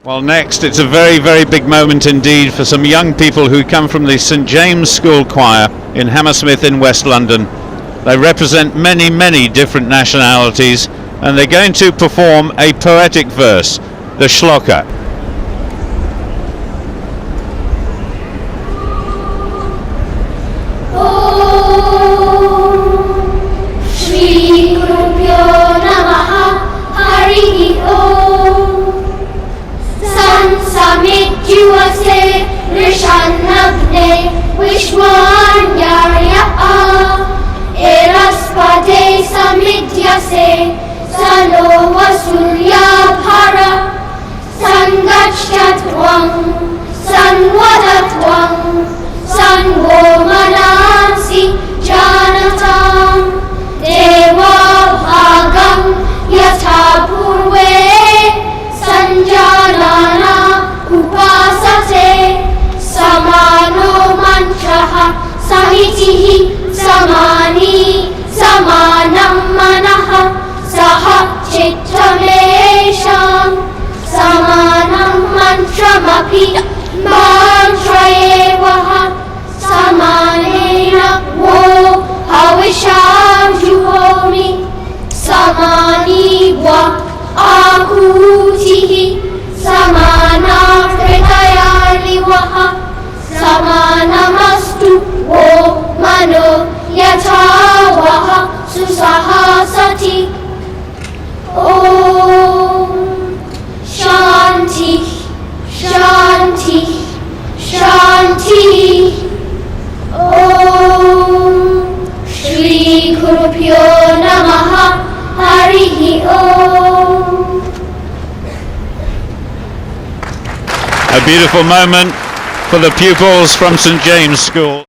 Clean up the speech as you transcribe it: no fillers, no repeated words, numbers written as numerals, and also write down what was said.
Well, next, it's a very, very big moment indeed for some young people who come from the St James School Choir in Hammersmith in West London. They represent many, many different nationalities, and they're going to perform a poetic verse, the shloka. Samidjuase Rishannagne Vishwanyarya Eraspade Samidyase Salo Vasurya Bhara Sangachyatwam Sanvadatwam Sanvo Manansi Janatam Deva Bhagam Yatha Purve Sanjanana Upasate Samano Mantraha Sahitihi Samani Samanam Manaha Saha Chittamesham Samanam Mantramapi Mantrayevaha Samanena Wo Havisham Juhomi Samani Va Ahutihi Samana Kritayalivaha Samanamastu Wo Mano Yatavaha Susahasati Om Shanti Shanti Shanti Om Shri Gurubhyo Namaha Harihi Om. A beautiful moment for the pupils from St James School.